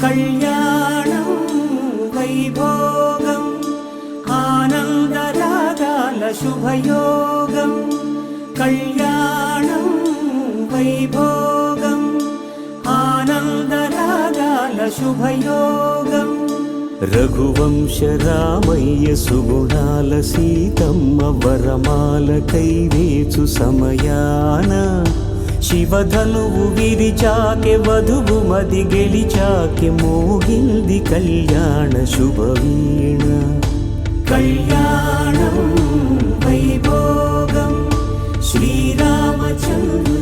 కళ్యాణం వైభోగం ఆనందరాగాల శుభయోగం కళ్యాణం వైభోగం ఆనందరాగాల శుభయోగం రఘువంశ రామయ్య సుగుణాల సీతమ్మ వరమాల కైవేచు సమయాన శివధనువు విరిచాకె వధువు మది గెలిచాకె మోగింది కళ్యాణ శుభవీణ కళ్యాణం వైభోగం శ్రీరామచంద్ర